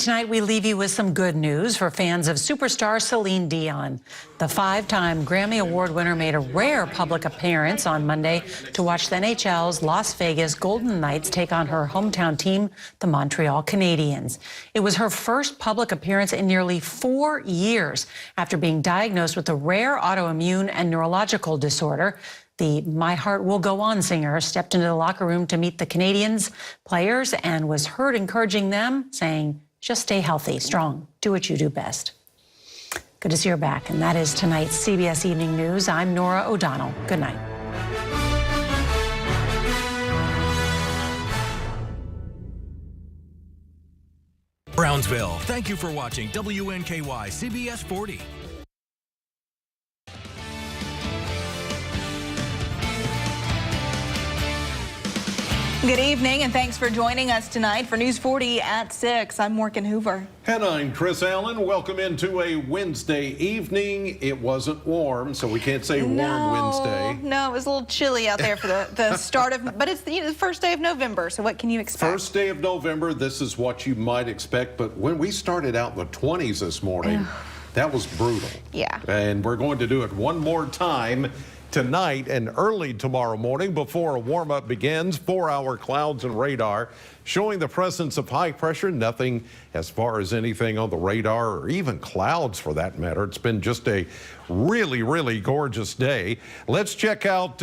Tonight, we leave you with some good news for fans of superstar Celine Dion. The five-time Grammy Award winner made a rare public appearance on Monday to watch the NHL's Las Vegas Golden Knights take on her hometown team, the Montreal Canadiens. It was her first public appearance in nearly 4 years after being diagnosed with a rare autoimmune and neurological disorder. The My Heart Will Go On singer stepped into the locker room to meet the Canadiens players and was heard encouraging them, saying, "Just stay healthy, strong, do what you do best." Good to see her back, and that is tonight's CBS Evening News. I'm Nora O'Donnell. Good night. Brownsville, thank you for watching WNKY CBS 40. Good evening, and thanks for joining us tonight for News 40 at 6. I'm Morgan Hoover. And I'm Chris Allen. Welcome into a Wednesday evening. It wasn't warm, so we can't say warm Wednesday. No, it was a little chilly out there for the start of, but it's the first day of November, so what can you expect? First day of November, this is what you might expect, but when we started out in the 20s this morning, that was brutal. Yeah. And we're going to do it one more time tonight and early tomorrow morning before a warm-up begins. 4-hour clouds and radar showing the presence of high pressure. Nothing as far as anything on the radar or even clouds for that matter. It's been just a really, really gorgeous day. Let's check out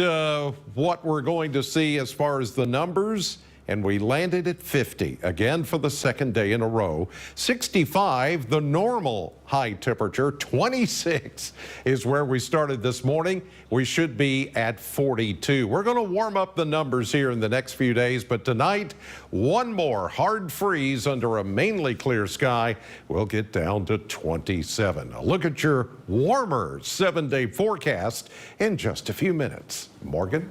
what we're going to see as far as the numbers. And we landed at 50 again for the second day in a row. 65, the normal high temperature. 26 is where we started this morning. We should be at 42. We're going to warm up the numbers here in the next few days, but tonight, one more hard freeze under a mainly clear sky. We'll get down to 27. A look at your warmer 7-day forecast in just a few minutes. Morgan?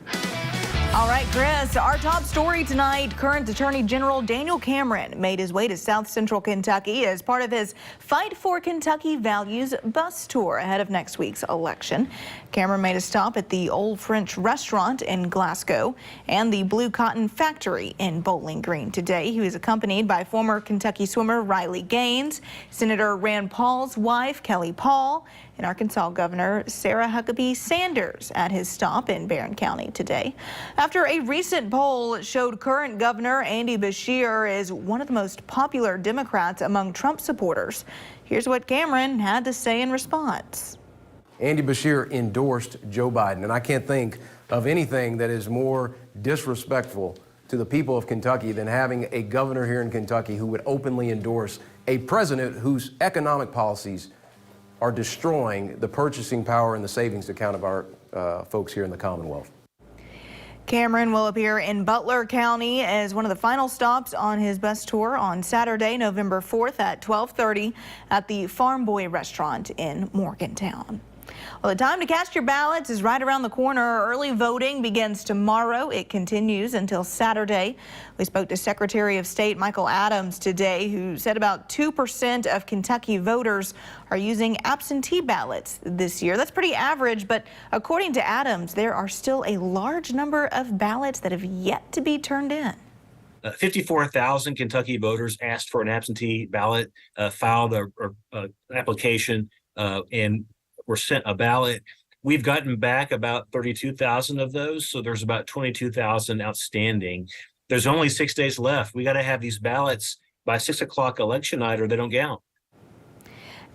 All right, Chris, our top story tonight, current Attorney General Daniel Cameron made his way to South Central Kentucky as part of his Fight for Kentucky Values bus tour ahead of next week's election. Cameron made a stop at the Old French Restaurant in Glasgow and the Blue Cotton Factory in Bowling Green today. He was accompanied by former Kentucky swimmer Riley Gaines, Senator Rand Paul's wife, Kelly Paul, and Arkansas Governor Sarah Huckabee Sanders at his stop in Barron County today. After a recent poll showed current Governor Andy Beshear is one of the most popular Democrats among Trump supporters. Here's what Cameron had to say in response. Andy Beshear endorsed Joe Biden, and I can't think of anything that is more disrespectful to the people of Kentucky than having a governor here in Kentucky who would openly endorse a president whose economic policies are destroying the purchasing power and the savings account of our folks here in the Commonwealth. Cameron will appear in Butler County as one of the final stops on his bus tour on Saturday, November 4th at 12:30 at the Farm Boy restaurant in Morgantown. Well, the time to cast your ballots is right around the corner. Early voting begins tomorrow. It continues until Saturday. We spoke to Secretary of State Michael Adams today, who said about 2% of Kentucky voters are using absentee ballots this year. That's pretty average, but according to Adams, there are still a large number of ballots that have yet to be turned in. 54,000 Kentucky voters asked for an absentee ballot, filed an application, and were sent a ballot. We've gotten back about 32,000 of those, so there's about 22,000 outstanding. There's only 6 days left. We got to have these ballots by 6 o'clock election night or they don't count.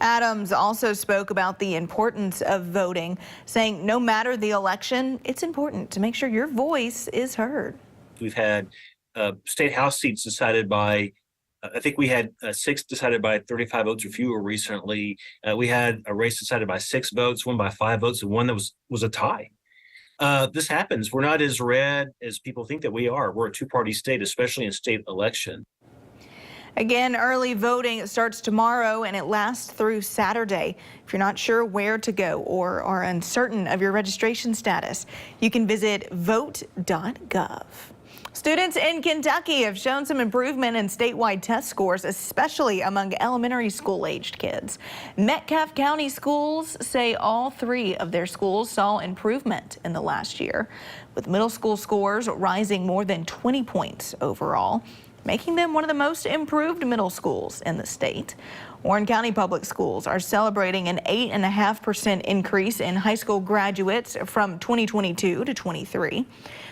Adams also spoke about the importance of voting, saying no matter the election, it's important to make sure your voice is heard. We've had state house seats decided by I think we had 6 decided by 35 votes or fewer recently. We had a race decided by 6 votes, one by 5 votes, and one that was a tie. This happens. We're not as red as people think that we are. We're a two-party state, especially in state election. Again, early voting starts tomorrow and it lasts through Saturday. If you're not sure where to go or are uncertain of your registration status, you can visit vote.gov. Students in Kentucky have shown some improvement in statewide test scores, especially among elementary school-aged kids. Metcalfe County schools say all 3 of their schools saw improvement in the last year, with middle school scores rising more than 20 points overall. making them one of the most improved middle schools in the state. Warren County Public Schools are celebrating an 8.5% increase in high school graduates from 2022 to 23.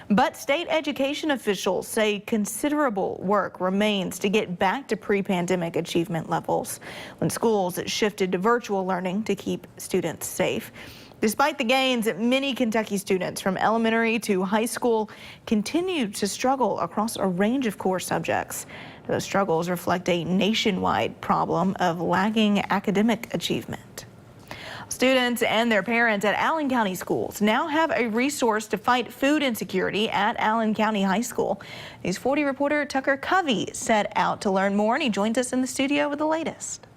But state education officials say considerable work remains to get back to pre-pandemic achievement levels when schools shifted to virtual learning to keep students safe. Despite the gains, many Kentucky students from elementary to high school continue to struggle across a range of core subjects. Those struggles reflect a nationwide problem of lagging academic achievement. Students and their parents at Allen County schools now have a resource to fight food insecurity at Allen County High School. News 40 reporter Tucker Covey set out to learn more, and he joins us in the studio with the latest.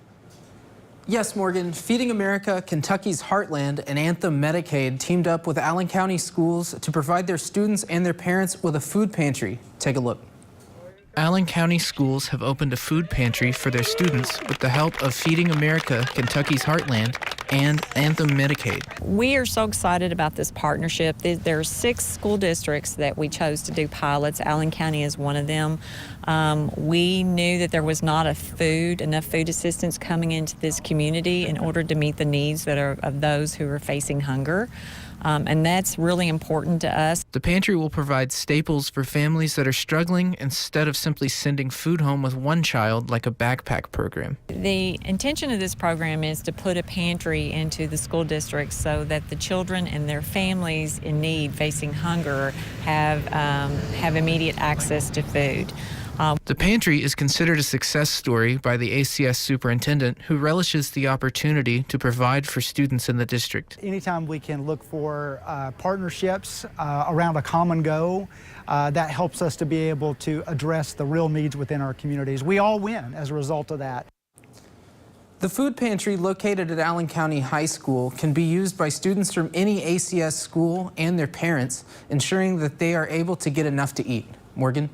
Yes, Morgan, Feeding America, Kentucky's Heartland, and Anthem Medicaid teamed up with Allen County schools to provide their students and their parents with a food pantry. Take a look. Allen County schools have opened a food pantry for their students with the help of Feeding America, Kentucky's Heartland, and Anthem Medicaid. We are so excited about this partnership. There are 6 school districts that we chose to do pilots. Allen County is one of them. We knew that there was not enough food assistance coming into this community in order to meet the needs that are of those who are facing hunger. And that's really important to us. The pantry will provide staples for families that are struggling instead of simply sending food home with one child like a backpack program. The intention of this program is to put a pantry into the school districts so that the children and their families in need facing hunger have immediate access to food. The pantry is considered a success story by the ACS superintendent, who relishes the opportunity to provide for students in the district. Anytime we can look for partnerships around a common goal, that helps us to be able to address the real needs within our communities. We all win as a result of that. The food pantry located at Allen County High School can be used by students from any ACS school and their parents, ensuring that they are able to get enough to eat. Morgan?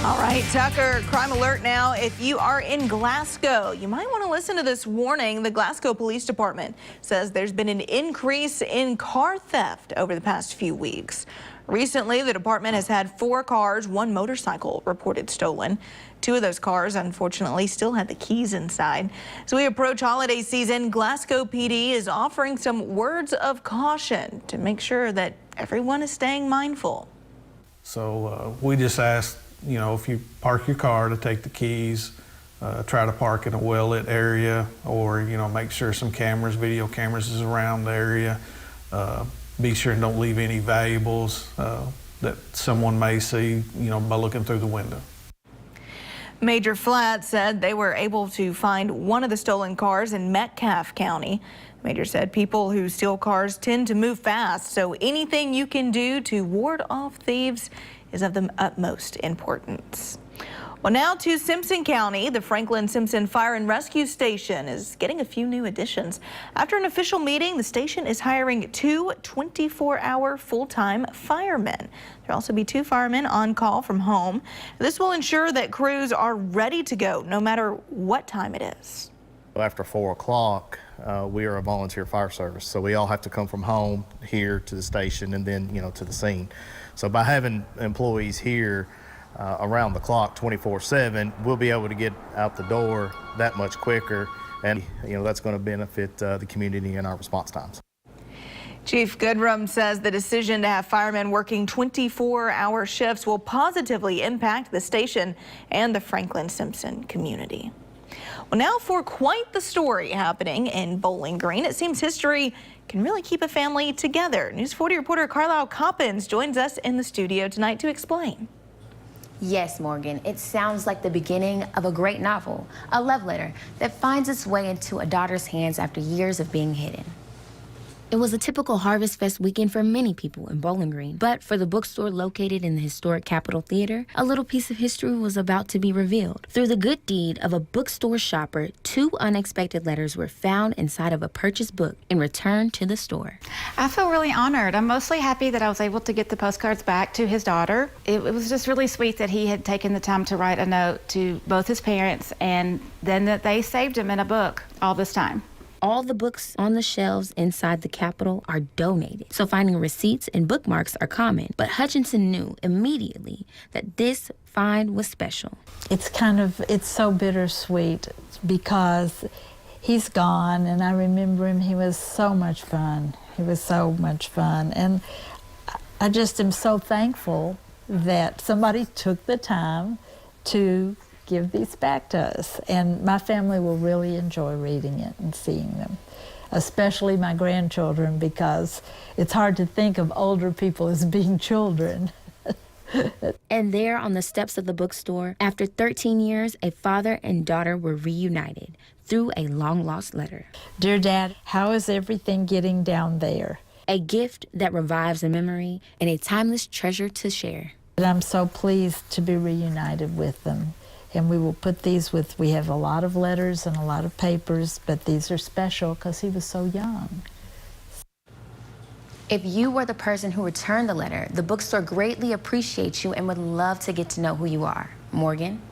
All right, Tucker, crime alert now. If you are in Glasgow, you might want to listen to this warning. The Glasgow Police Department says there's been an increase in car theft over the past few weeks. Recently, the department has had 4 cars, 1 motorcycle reported stolen. 2 of those cars, unfortunately, still had the keys inside. As we approach holiday season, Glasgow PD is offering some words of caution to make sure that everyone is staying mindful. So we just ask, you know, if you park your car, to take the keys, try to park in a well-lit area, or, you know, make sure some cameras, video cameras is around the area. Be sure and don't leave any valuables that someone may see, you know, by looking through the window. Major Flats said they were able to find one of the stolen cars in Metcalfe County. Major said people who steal cars tend to move fast, so anything you can do to ward off thieves is of the utmost importance. Well, now to Simpson County. The Franklin Simpson Fire and Rescue Station is getting a few new additions. After an official meeting, the station is hiring 2 24-hour full-time firemen. There'll also be 2 firemen on call from home. This will ensure that crews are ready to go no matter what time it is. After 4 o'clock, we are a volunteer fire service, so we all have to come from home here to the station and then, you know, to the scene. So by having employees here around the clock 24/7, we'll be able to get out the door that much quicker, and, you know, that's going to benefit the community and our response times. Chief Goodrum says the decision to have firemen working 24-hour shifts will positively impact the station and the Franklin Simpson community. Well, now for quite the story happening in Bowling Green. It seems history can really keep a family together. News 40 reporter Carlisle Coppins joins us in the studio tonight to explain. Yes, Morgan, it sounds like the beginning of a great novel, a love letter that finds its way into a daughter's hands after years of being hidden. It was a typical Harvest Fest weekend for many people in Bowling Green, but for the bookstore located in the historic Capitol Theater, a little piece of history was about to be revealed. Through the good deed of a bookstore shopper, 2 unexpected letters were found inside of a purchased book and returned to the store. I feel really honored. I'm mostly happy that I was able to get the postcards back to his daughter. It was just really sweet that he had taken the time to write a note to both his parents, and then that they saved him in a book all this time. all the books on the shelves inside the Capitol are donated, so finding receipts and bookmarks are common. But Hutchinson knew immediately that this find was special. It's so bittersweet because he's gone, and I remember him. He was so much fun. He was so much fun. And I just am so thankful that somebody took the time to give these back to us. And my family will really enjoy reading it and seeing them, especially my grandchildren, because it's hard to think of older people as being children. And there on the steps of the bookstore, after 13 years, a father and daughter were reunited through a long-lost letter. Dear Dad, how is everything getting down there? A gift that revives a memory and a timeless treasure to share. And I'm so pleased to be reunited with them. And we will put these we have a lot of letters and a lot of papers, but these are special because he was so young. If you were the person who returned the letter, the bookstore greatly appreciates you and would love to get to know who you are. Morgan?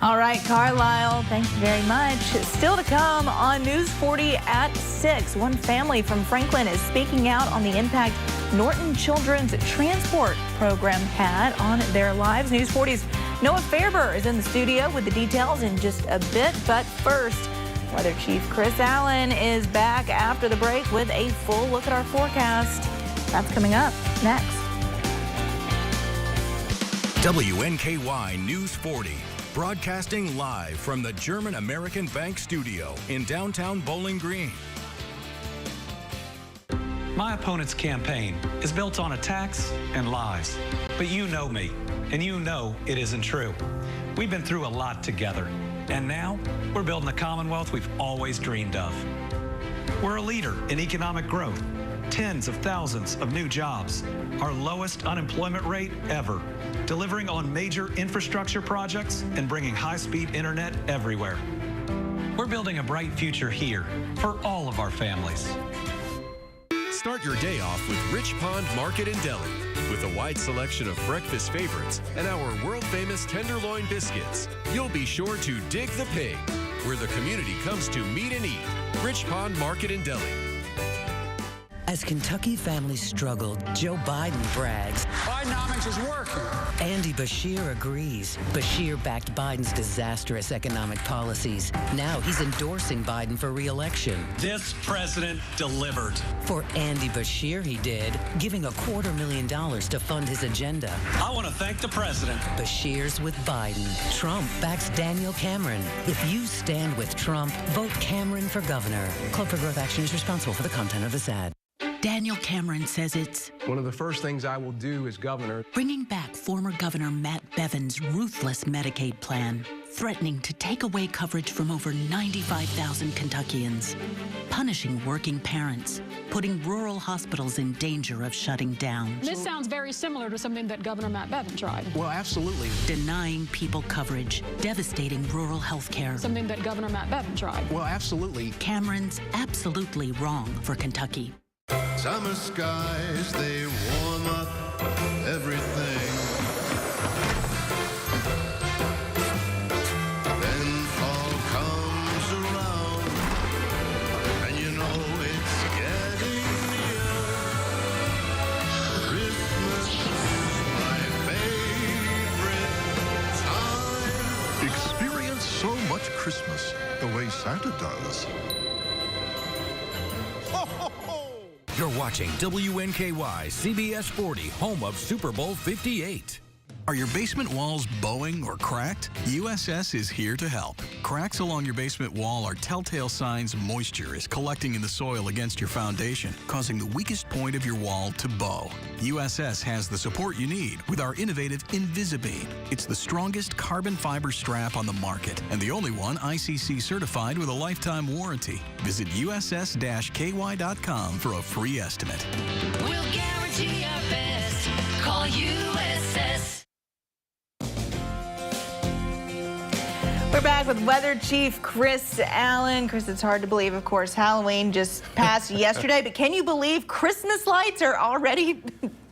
All right, Carlisle, thank you very much. Still to come on News 40 at 6. One family from Franklin is speaking out on the impact Norton Children's Transport Program had on their lives. News 40's Noah Fairber is in the studio with the details in just a bit. But first, Weather Chief Chris Allen is back after the break with a full look at our forecast. That's coming up next. WNKY News 40. Broadcasting live from the German American Bank studio in downtown Bowling Green. My opponent's campaign is built on attacks and lies. But you know me, and you know it isn't true. We've been through a lot together, and now we're building the Commonwealth we've always dreamed of. We're a leader in economic growth, tens of thousands of new jobs, our lowest unemployment rate ever, delivering on major infrastructure projects and bringing high-speed internet everywhere. We're building a bright future here for all of our families. Start your day off with Rich Pond Market and Deli. With a wide selection of breakfast favorites and our world-famous tenderloin biscuits, you'll be sure to dig the pig, where the community comes to meet and eat. Rich Pond Market and Deli. As Kentucky families struggled, Joe Biden brags. Bidenomics is working. Andy Beshear agrees. Beshear backed Biden's disastrous economic policies. Now he's endorsing Biden for re-election. This president delivered. For Andy Beshear, he did, giving $250,000 to fund his agenda. I want to thank the president. Beshear's with Biden. Trump backs Daniel Cameron. If you stand with Trump, vote Cameron for governor. Club for Growth Action is responsible for the content of this ad. Daniel Cameron says it's one of the first things I will do as governor. Bringing back former Governor Matt Bevin's ruthless Medicaid plan, threatening to take away coverage from over 95,000 Kentuckians, punishing working parents, putting rural hospitals in danger of shutting down. This sounds very similar to something that Governor Matt Bevin tried. Well, absolutely. Denying people coverage, devastating rural health care. Something that Governor Matt Bevin tried. Well, absolutely. Cameron's absolutely wrong for Kentucky. Summer skies, they warm up everything. Then fall comes around, and you know it's getting near. Christmas is my favorite time. Experience so much Christmas the way Santa does. You're watching WNKY CBS 40, home of Super Bowl 58. Are your basement walls bowing or cracked? USS is here to help. Cracks along your basement wall are telltale signs moisture is collecting in the soil against your foundation, causing the weakest point of your wall to bow. USS has the support you need with our innovative Invisibeam. It's the strongest carbon fiber strap on the market and the only one ICC certified with a lifetime warranty. Visit uss-ky.com for a free estimate. We'll guarantee our best. Call USS. We're back with Weather Chief Chris Allen. Chris, it's hard to believe, of course, Halloween just passed yesterday, but can you believe Christmas lights are already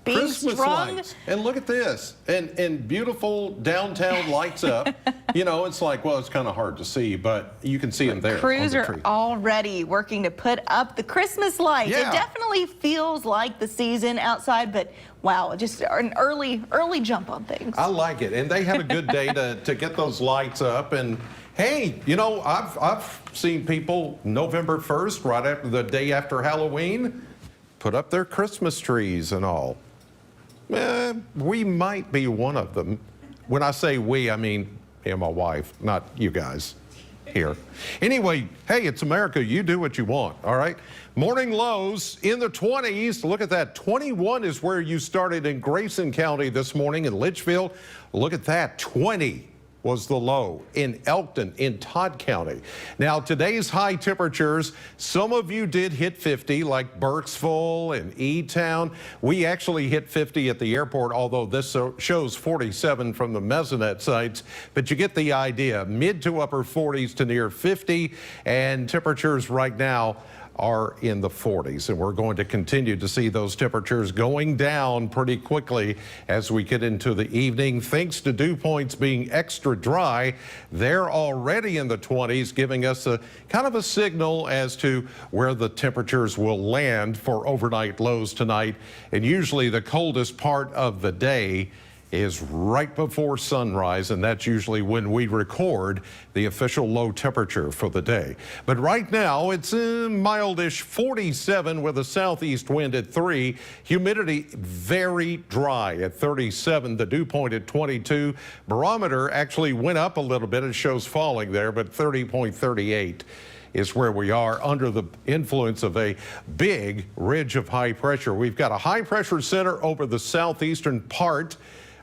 being Christmas strung. lights. And look at this. And beautiful downtown lights up. You know, it's like, well, it's kind of hard to see, but you can see them there. Crews on the are tree. already working to put up the Christmas lights. Yeah. It definitely feels like the season outside, but wow, just an early jump on things. I like it. And they had a good day to get those lights up. And hey, you know, I've seen people November 1st, right after the day after Halloween, put up their Christmas trees and all. We might be one of them. When I say we, I mean me and my wife, not you guys here. Anyway, hey, it's America. You do what you want, all right? Morning lows in the 20s. Look at that. 21 is where you started in Grayson County this morning in Litchfield. Look at that. 20 was the low in Elkton, in Todd County. Now, today's high temperatures, some of you did hit 50, like Burkesville and E-Town. We actually hit 50 at the airport, although this shows 47 from the Mesonet sites. But you get the idea, mid to upper 40s to near 50, and temperatures right now are in the 40s, and we're going to continue to see those temperatures going down pretty quickly as we get into the evening. Thanks to dew points being extra dry, they're already in the 20s, giving us a kind of a signal as to where the temperatures will land for overnight lows tonight. And usually the coldest part of the day is right before sunrise, and that's usually when we record the official low temperature for the day. But right now, it's a mildish 47 with a southeast wind at 3. Humidity very dry at 37. The dew point at 22. Barometer actually went up a little bit. It shows falling there, but 30.38 is where we are under the influence of a big ridge of high pressure. We've got a high pressure center over the southeastern part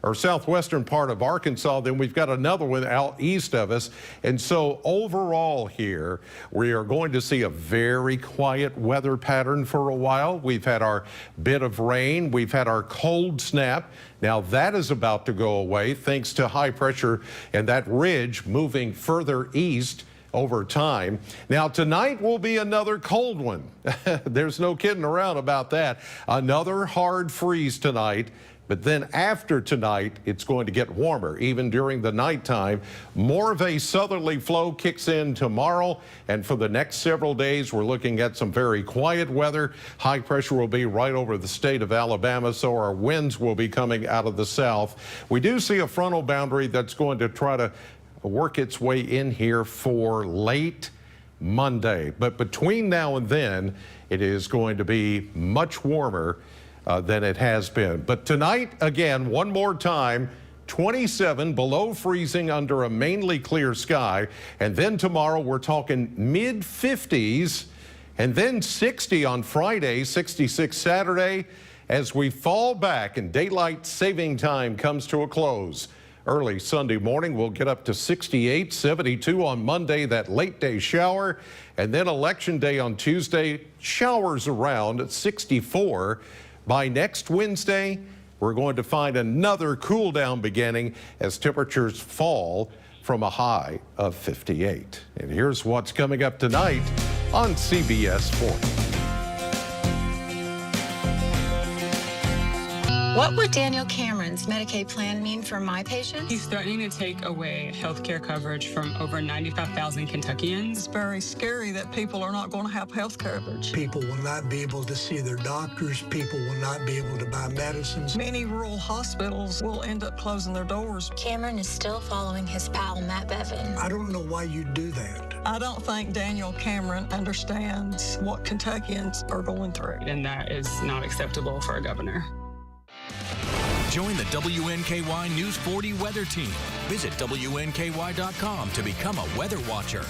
or southwestern part of Arkansas. Then we've got another one out east of us. And so overall here, we are going to see a very quiet weather pattern for a while. We've had our bit of rain. We've had our cold snap. Now that is about to go away thanks to high pressure and that ridge moving further east over time. Now tonight will be another cold one. There's no kidding around about that. Another hard freeze tonight. But then after tonight, it's going to get warmer, even during the nighttime. More of a southerly flow kicks in tomorrow, and for the next several days, we're looking at some very quiet weather. High pressure will be right over the state of Alabama, so our winds will be coming out of the south. We do see a frontal boundary that's going to try to work its way in here for late Monday. But between now and then, it is going to be much warmer than it has been. But tonight, again, one more time, 27 below freezing under a mainly clear sky. And then tomorrow, we're talking mid 50s, and then 60 on Friday, 66 Saturday, as we fall back and daylight saving time comes to a close. Early Sunday morning, we'll get up to 68, 72 on Monday, that late day shower. And then Election Day on Tuesday, showers around at 64. By next Wednesday, we're going to find another cool down beginning as temperatures fall from a high of 58. And here's what's coming up tonight on CBS 40. What would Daniel Cameron's Medicaid plan mean for my patients? He's threatening to take away health care coverage from over 95,000 Kentuckians. It's very scary that people are not going to have health coverage. People will not be able to see their doctors. People will not be able to buy medicines. Many rural hospitals will end up closing their doors. Cameron is still following his pal, Matt Bevin. I don't know why you do that. I don't think Daniel Cameron understands what Kentuckians are going through. And that is not acceptable for a governor. Join the WNKY News 40 weather team. Visit WNKY.com to become a weather watcher.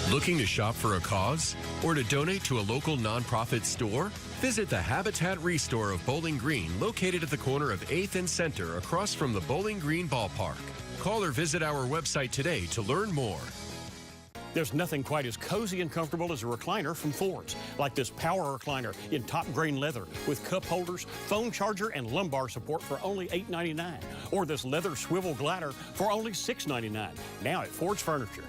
Looking to shop for a cause or to donate to a local nonprofit store? Visit the Habitat Restore of Bowling Green, located at the corner of 8th and Center across from the Bowling Green Ballpark. Call or visit our website today to learn more. There's nothing quite as cozy and comfortable as a recliner from Ford's, like this power recliner in top grain leather with cup holders, phone charger, and lumbar support for only $8.99. Or this leather swivel glider for only $6.99. Now at Ford's Furniture.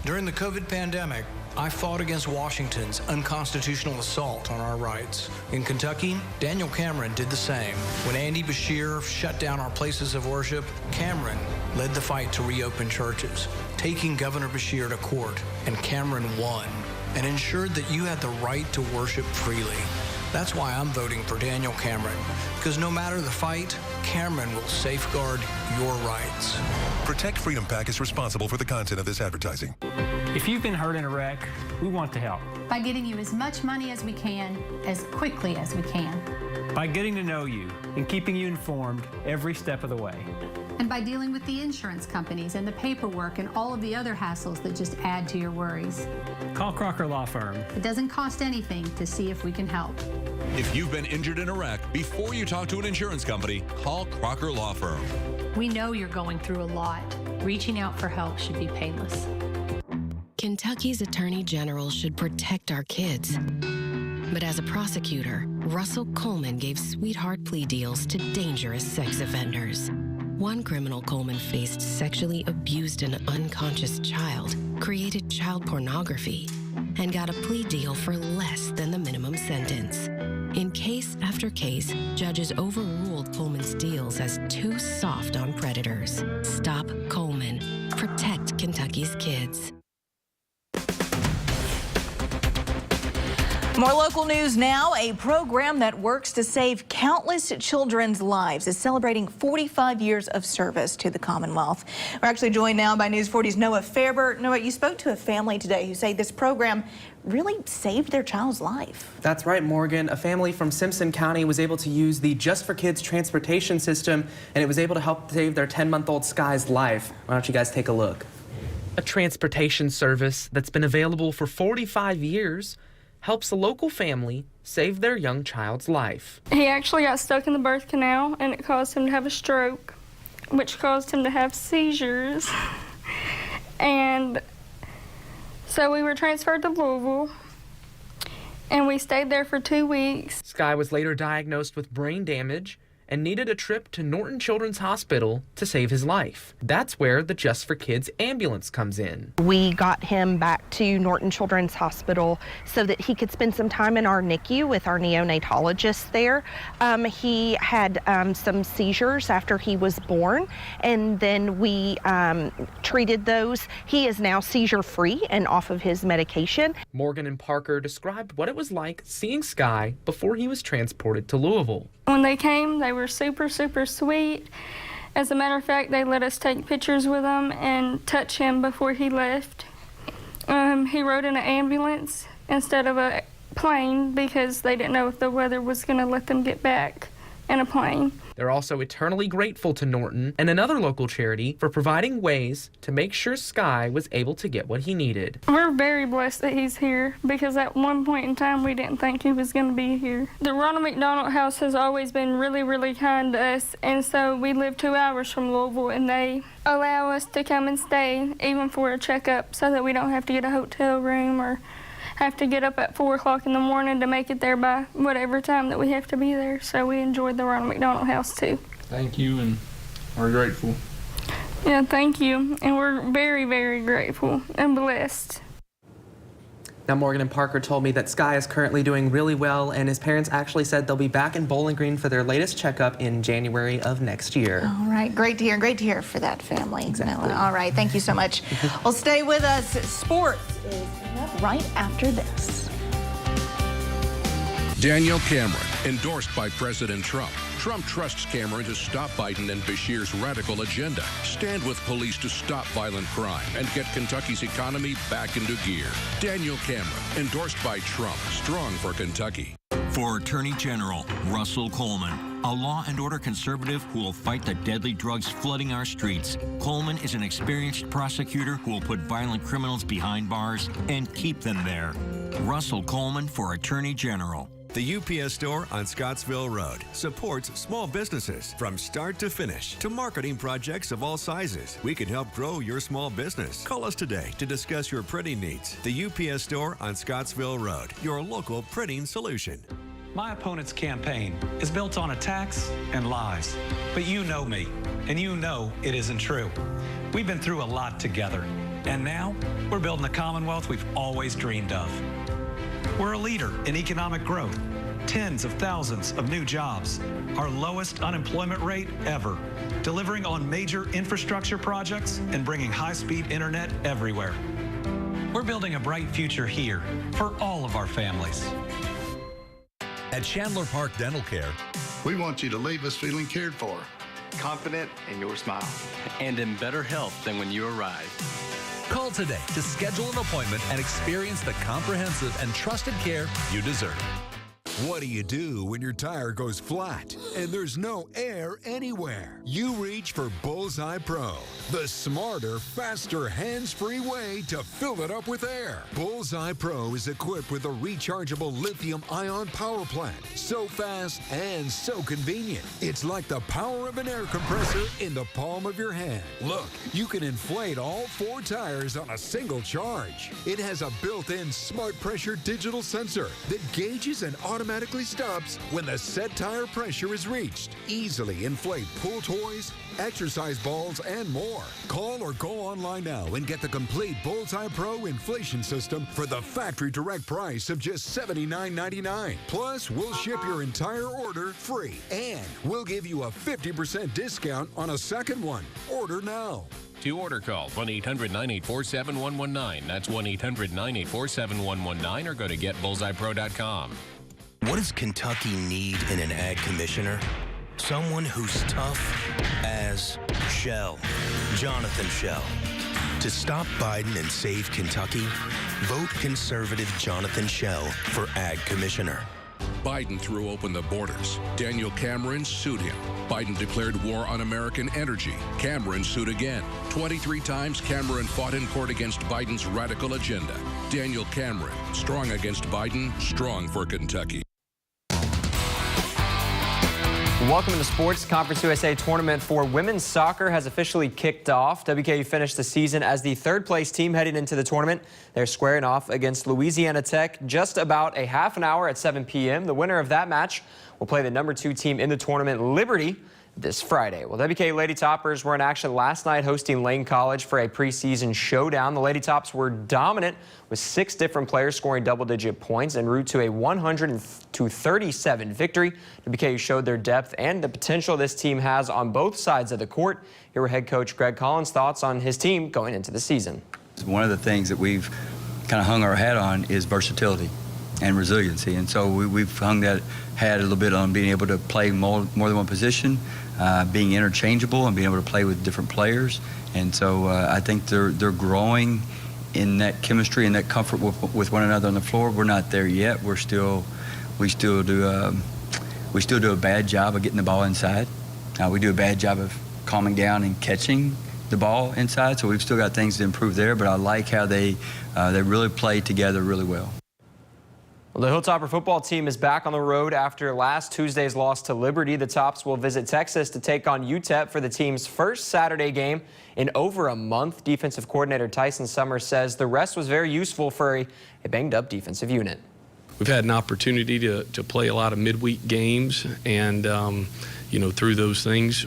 During the COVID pandemic, I fought against Washington's unconstitutional assault on our rights. In Kentucky, Daniel Cameron did the same. When Andy Beshear shut down our places of worship, Cameron led the fight to reopen churches, taking Governor Beshear to court, and Cameron won and ensured that you had the right to worship freely. That's why I'm voting for Daniel Cameron, because no matter the fight, Cameron will safeguard your rights. Protect Freedom PAC is responsible for the content of this advertising. If you've been hurt in a wreck, we want to help. By getting you as much money as we can, as quickly as we can. By getting to know you and keeping you informed every step of the way. And by dealing with the insurance companies and the paperwork and all of the other hassles that just add to your worries. Call Crocker Law Firm. It doesn't cost anything to see if we can help. If you've been injured in a wreck, before you talk to an insurance company, call Crocker Law Firm. We know you're going through a lot. Reaching out for help should be painless. Kentucky's Attorney General should protect our kids. But as a prosecutor, Russell Coleman gave sweetheart plea deals to dangerous sex offenders. One criminal Coleman faced sexually abused an unconscious child, created child pornography, and got a plea deal for less than the minimum sentence. In case after case, judges overruled Coleman's deals as too soft on predators. Stop Coleman. Protect Kentucky's kids. More local news now. A program that works to save countless children's lives is celebrating 45 years of service to the Commonwealth. We're actually joined now by News 40's Noah Fairber. Noah, you spoke to a family today who say this program really saved their child's life. That's right, Morgan. A family from Simpson County was able to use the Just for Kids transportation system, and it was able to help save their 10-month-old Sky's life. Why don't you guys take a look? A transportation service that's been available for 45 years helps a local family save their young child's life. He actually got stuck in the birth canal, and it caused him to have a stroke, which caused him to have seizures. And so we were transferred to Louisville, and we stayed there for 2 weeks. Sky was later diagnosed with brain damage and needed a trip to Norton Children's Hospital to save his life. That's where the Just for Kids ambulance comes in. We got him back to Norton Children's Hospital so that he could spend some time in our NICU with our neonatologist there. He had some seizures after he was born, and then we treated those. He is now seizure-free and off of his medication. Morgan and Parker described what it was like seeing Sky before he was transported to Louisville. When they came, they were super, super sweet. As a matter of fact, they let us take pictures with him and touch him before he left. He rode in an ambulance instead of a plane because they didn't know if the weather was going to let them get back in a plane. They're also eternally grateful to Norton and another local charity for providing ways to make sure Sky was able to get what he needed. We're very blessed that he's here because at one point in time we didn't think he was going to be here. The Ronald McDonald House has always been really, really kind to us, and so we live 2 hours from Louisville, and they allow us to come and stay even for a checkup so that we don't have to get a hotel room or have to get up at 4 o'clock in the morning to make it there by whatever time that we have to be there. So we enjoyed the Ronald McDonald House too. Thank you, and we're grateful. Yeah, thank you. And we're very, very grateful and blessed. Now, Morgan and Parker told me that Sky is currently doing really well, and his parents actually said they'll be back in Bowling Green for their latest checkup in January of next year. All right, great to hear. Great to hear for that family. Exactly. All right, thank you so much. Well, stay with us. Sports is up right after this. Daniel Cameron, endorsed by President Trump. Trump trusts Cameron to stop Biden and Beshear's radical agenda, stand with police to stop violent crime, and get Kentucky's economy back into gear. Daniel Cameron, endorsed by Trump, strong for Kentucky. For Attorney General Russell Coleman, a law and order conservative who will fight the deadly drugs flooding our streets, Coleman is an experienced prosecutor who will put violent criminals behind bars and keep them there. Russell Coleman for Attorney General. The UPS store on Scottsville Road supports small businesses from start to finish to marketing projects of all sizes. We can help grow your small business. Call us today to discuss your printing needs. The UPS store on Scottsville Road, your local printing solution. My opponent's campaign is built on attacks and lies. But you know me, and you know it isn't true. We've been through a lot together, and now we're building the Commonwealth we've always dreamed of. We're a leader in economic growth, tens of thousands of new jobs, our lowest unemployment rate ever, delivering on major infrastructure projects and bringing high-speed internet everywhere. We're building a bright future here for all of our families. At Chandler Park Dental Care, we want you to leave us feeling cared for, confident in your smile, and in better health than when you arrived. Call today to schedule an appointment and experience the comprehensive and trusted care you deserve. What do you do when your tire goes flat and there's no air anywhere? You reach for Bullseye Pro, the smarter, faster, hands-free way to fill it up with air. Bullseye Pro is equipped with a rechargeable lithium-ion power plant. So fast and so convenient. It's like the power of an air compressor in the palm of your hand. Look, you can inflate all 4 tires on a single charge. It has a built-in smart pressure digital sensor that gauges and automatically stops when the set tire pressure is reached. Easily inflate pool toys, exercise balls, and more. Call or go online now and get the complete Bullseye Pro inflation system for the factory direct price of just $79.99. Plus, we'll ship your entire order free, and we'll give you a 50% discount on a second one. Order now. To order, call 1-800-984-7119. That's 1-800-984-7119, or go to getbullseyepro.com. What does Kentucky need in an ag commissioner? Someone who's tough as Shell, Jonathan Shell. To stop Biden and save Kentucky, vote conservative Jonathan Shell for ag commissioner. Biden threw open the borders. Daniel Cameron sued him. Biden declared war on American energy. Cameron sued again. 23 times Cameron fought in court against Biden's radical agenda. Daniel Cameron, strong against Biden, strong for Kentucky. Welcome to the Sports. Conference USA tournament for women's soccer has officially kicked off. WKU finished the season as the third-place team heading into the tournament. They're squaring off against Louisiana Tech just about a half an hour at 7 p.m. The winner of that match will play the number 2 team in the tournament, Liberty, this Friday. Well, WKU Lady Toppers were in action last night hosting Lane College for a preseason showdown. The Lady Tops were dominant with 6 different players scoring double-digit points en route to a 100-37 victory. WKU showed their depth and the potential this team has on both sides of the court. Here were head coach Greg Collins' thoughts on his team going into the season. One of the things that we've kind of hung our hat on is versatility and resiliency, and so we've hung that hat a little bit on being able to play more than one position, being interchangeable and being able to play with different players. And so I think they're growing in that chemistry and that comfort with one another on the floor. We're not there yet. We still do a bad job of getting the ball inside. We do a bad job of calming down and catching the ball inside. So we've still got things to improve there. But I like how they really play together really well. Well, the Hilltopper football team is back on the road after last Tuesday's loss to Liberty. The Tops will visit Texas to take on UTEP for the team's first Saturday game in over a month. Defensive coordinator Tyson Summers says the rest was very useful for a banged-up defensive unit. We've had an opportunity to play a lot of midweek games, and through those things,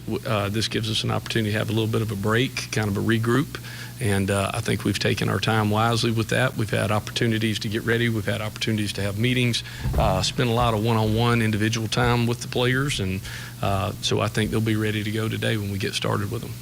this gives us an opportunity to have a little bit of a break, kind of a regroup. And I think we've taken our time wisely with that. We've had opportunities to get ready. We've had opportunities to have meetings, spend a lot of one-on-one individual time with the players. And so I think they'll be ready to go today when we get started with them.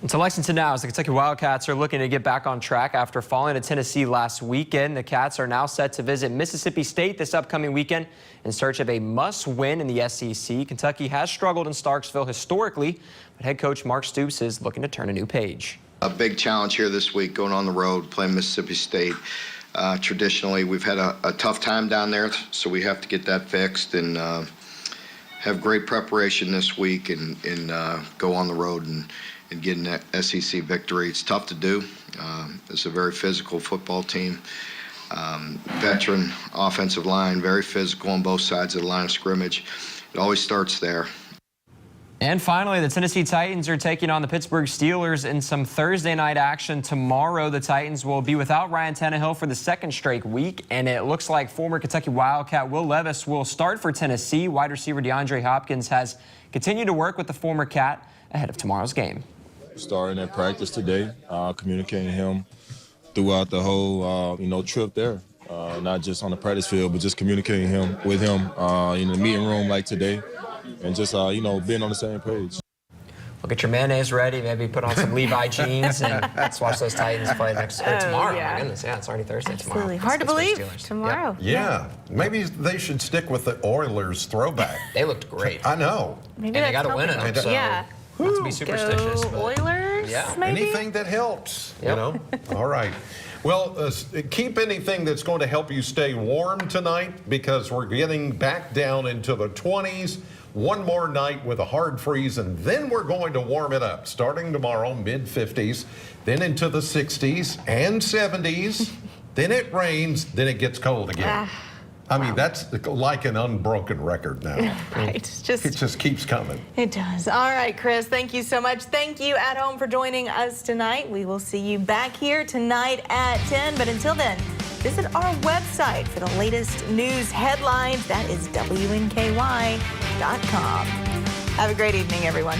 And to Lexington now, as the Kentucky Wildcats are looking to get back on track after falling to Tennessee last weekend. The Cats are now set to visit Mississippi State this upcoming weekend in search of a must-win in the SEC. Kentucky has struggled in Starksville historically, but head coach Mark Stoops is looking to turn a new page. A big challenge here this week, going on the road, playing Mississippi State. Traditionally, we've had a tough time down there, so we have to get that fixed and have great preparation this week and go on the road and get an SEC victory. It's tough to do. It's a very physical football team. Veteran offensive line, very physical on both sides of the line of scrimmage. It always starts there. And finally, the Tennessee Titans are taking on the Pittsburgh Steelers in some Thursday night action tomorrow. The Titans will be without Ryan Tannehill for the second straight week, and it looks like former Kentucky Wildcat Will Levis will start for Tennessee. Wide receiver DeAndre Hopkins has continued to work with the former Cat ahead of tomorrow's game. starting at practice today, communicating him throughout the whole, trip there. Not just on the practice field, but just communicating with him in the meeting room like today, and just, being on the same page. Well, get your mayonnaise ready, maybe put on some Levi jeans, and let's watch those Titans play tomorrow. Yeah. My goodness, yeah, it's already Thursday tomorrow. Absolutely. Hard to believe. Tomorrow. Yeah. Maybe they should stick with the Oilers throwback. They looked great. I know. Maybe and they got to win it. So yeah. not to be superstitious. Go Oilers, yeah. maybe? Anything that helps, Yep. All right. Well, keep anything that's going to help you stay warm tonight, because we're getting back down into the 20s. One more night with a hard freeze, and then we're going to warm it up starting tomorrow, mid-50s, then into the 60s and 70s. Then it rains, then it gets cold again. I mean, that's like an unbroken record now. Right. It just keeps coming. It does. All right, Chris, thank you so much. Thank you at home for joining us tonight. We will see you back here tonight at 10. But until then, visit our website for the latest news headlines. That is WNKY.com. Have a great evening, everyone.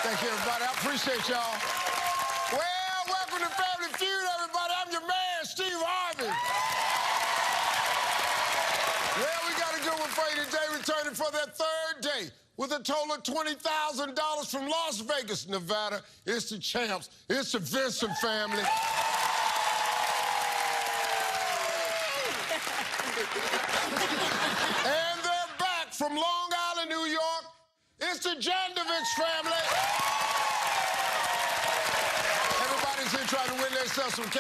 Thank you, everybody. I appreciate y'all. Well, welcome to Family Feud, everybody. I'm your man, Steve Harvey. Well, we got a good one for you today, returning for their third day with a total of $20,000 from Las Vegas, Nevada. It's the champs. It's the Vincent family. And they're back from Long Island, New York. It's the Jandovich family. Everybody's here trying to win themselves some cash.